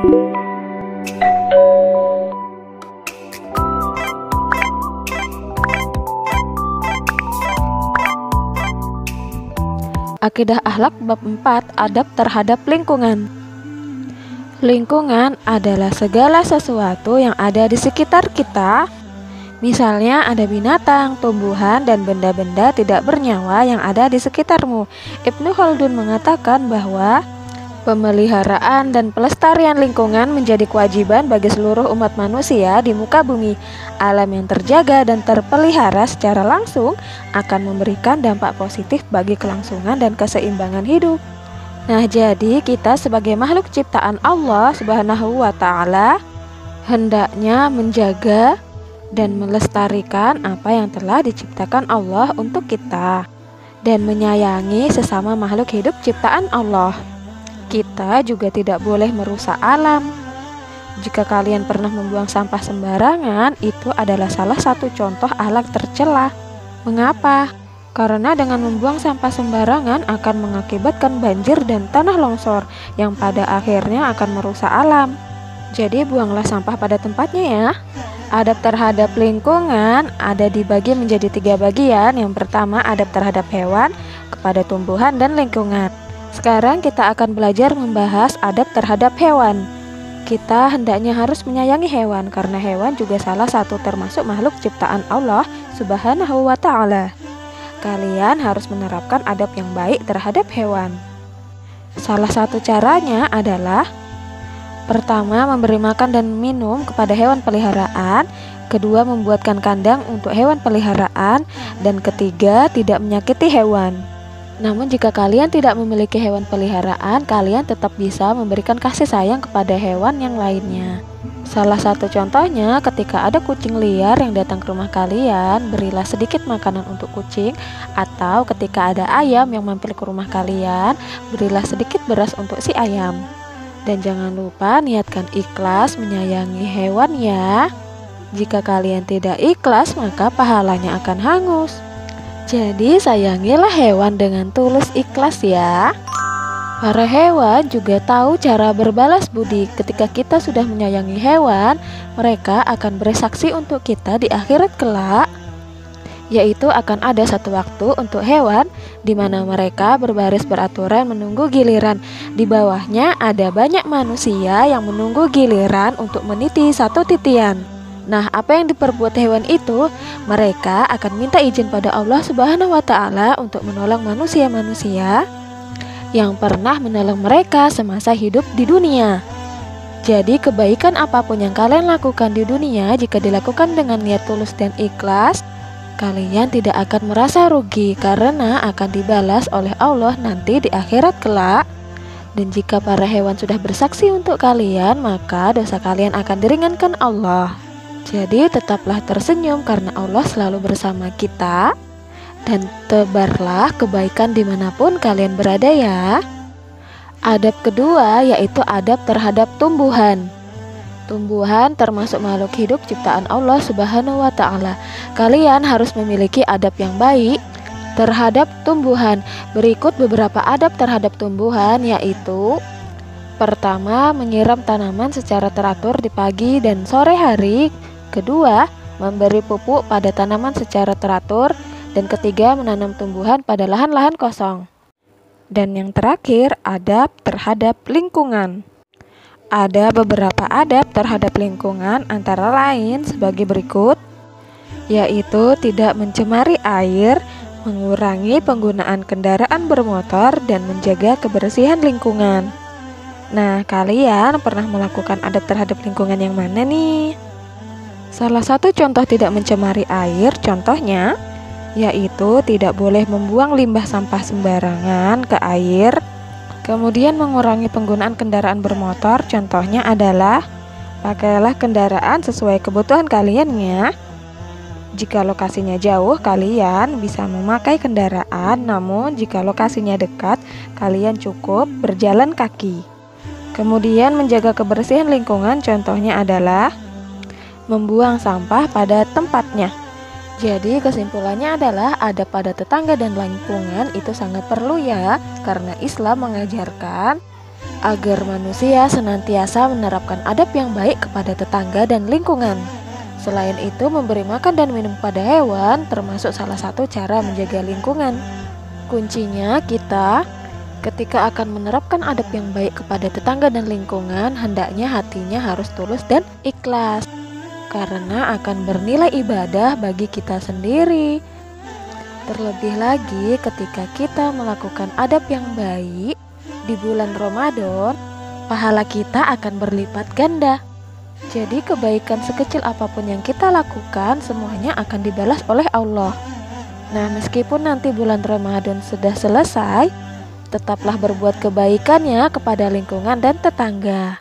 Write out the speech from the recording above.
Akidah Akhlak bab 4, adab terhadap lingkungan. Lingkungan adalah segala sesuatu yang ada di sekitar kita. Misalnya ada binatang, tumbuhan, dan benda-benda tidak bernyawa yang ada di sekitarmu. Ibnu Khaldun mengatakan bahwa pemeliharaan dan pelestarian lingkungan menjadi kewajiban bagi seluruh umat manusia di muka bumi. Alam yang terjaga dan terpelihara secara langsung akan memberikan dampak positif bagi kelangsungan dan keseimbangan hidup. Nah, jadi kita sebagai makhluk ciptaan Allah Subhanahu wa Ta'ala hendaknya menjaga dan melestarikan apa yang telah diciptakan Allah untuk kita dan menyayangi sesama makhluk hidup ciptaan Allah. Kita juga tidak boleh merusak alam. Jika kalian pernah membuang sampah sembarangan, itu adalah salah satu contoh akhlak tercela. Mengapa? Karena dengan membuang sampah sembarangan akan mengakibatkan banjir dan tanah longsor yang pada akhirnya akan merusak alam. Jadi buanglah sampah pada tempatnya ya. Adab terhadap lingkungan ada dibagi menjadi 3 bagian. Yang pertama, adab terhadap hewan, kepada tumbuhan dan lingkungan. Sekarang kita akan belajar membahas adab terhadap hewan. Kita hendaknya harus menyayangi hewan karena hewan juga salah satu termasuk makhluk ciptaan Allah Subhanahu wa Ta'ala. Kalian harus menerapkan adab yang baik terhadap hewan. Salah satu caranya adalah pertama, memberi makan dan minum kepada hewan peliharaan. Kedua, membuatkan kandang untuk hewan peliharaan. Dan ketiga, tidak menyakiti hewan. Namun jika kalian tidak memiliki hewan peliharaan, kalian tetap bisa memberikan kasih sayang kepada hewan yang lainnya. Salah satu contohnya, ketika ada kucing liar yang datang ke rumah kalian, berilah sedikit makanan untuk kucing. Atau ketika ada ayam yang mampir ke rumah kalian, berilah sedikit beras untuk si ayam. Dan jangan lupa niatkan ikhlas menyayangi hewan ya. Jika kalian tidak ikhlas, maka pahalanya akan hangus. Jadi sayangilah hewan dengan tulus ikhlas ya. Para hewan juga tahu cara berbalas budi. Ketika kita sudah menyayangi hewan, mereka akan bersaksi untuk kita di akhirat kelak. Yaitu akan ada satu waktu untuk hewan di mana mereka berbaris beraturan menunggu giliran. Di bawahnya ada banyak manusia yang menunggu giliran untuk meniti satu titian. Nah, apa yang diperbuat hewan itu? Mereka akan minta izin pada Allah Subhanahu wa Ta'ala untuk menolong manusia-manusia yang pernah menolong mereka semasa hidup di dunia. Jadi, kebaikan apapun yang kalian lakukan di dunia, jika dilakukan dengan niat tulus dan ikhlas, kalian tidak akan merasa rugi karena akan dibalas oleh Allah nanti di akhirat kelak. Dan jika para hewan sudah bersaksi untuk kalian, maka dosa kalian akan diringankan Allah. Jadi tetaplah tersenyum karena Allah selalu bersama kita. Dan tebarlah kebaikan dimanapun kalian berada ya. Adab kedua yaitu adab terhadap tumbuhan. Tumbuhan termasuk makhluk hidup ciptaan Allah Subhanahu wa Ta'ala. Kalian harus memiliki adab yang baik terhadap tumbuhan. Berikut beberapa adab terhadap tumbuhan yaitu: pertama, menyiram tanaman secara teratur di pagi dan sore hari. Kedua, memberi pupuk pada tanaman secara teratur. Dan ketiga, menanam tumbuhan pada lahan-lahan kosong. Dan yang terakhir, adab terhadap lingkungan. Ada beberapa adab terhadap lingkungan antara lain sebagai berikut, yaitu tidak mencemari air, mengurangi penggunaan kendaraan bermotor, dan menjaga kebersihan lingkungan. Nah, kalian pernah melakukan adab terhadap lingkungan yang mana nih? Salah satu contoh tidak mencemari air, contohnya yaitu tidak boleh membuang limbah sampah sembarangan ke air. Kemudian mengurangi penggunaan kendaraan bermotor, contohnya adalah pakailah kendaraan sesuai kebutuhan kalian ya. Jika lokasinya jauh, kalian bisa memakai kendaraan, namun jika lokasinya dekat, kalian cukup berjalan kaki. Kemudian menjaga kebersihan lingkungan, contohnya adalah membuang sampah pada tempatnya. Jadi kesimpulannya adalah adab pada tetangga dan lingkungan itu sangat perlu ya, karena Islam mengajarkan agar manusia senantiasa menerapkan adab yang baik kepada tetangga dan lingkungan. Selain itu, memberi makan dan minum pada hewan termasuk salah satu cara menjaga lingkungan. Kuncinya kita ketika akan menerapkan adab yang baik kepada tetangga dan lingkungan, hendaknya hatinya harus tulus dan ikhlas, karena akan bernilai ibadah bagi kita sendiri. Terlebih lagi ketika kita melakukan adab yang baik di bulan Ramadan, pahala kita akan berlipat ganda. Jadi kebaikan sekecil apapun yang kita lakukan semuanya akan dibalas oleh Allah. Nah, meskipun nanti bulan Ramadan sudah selesai, tetaplah berbuat kebaikan ya kepada lingkungan dan tetangga.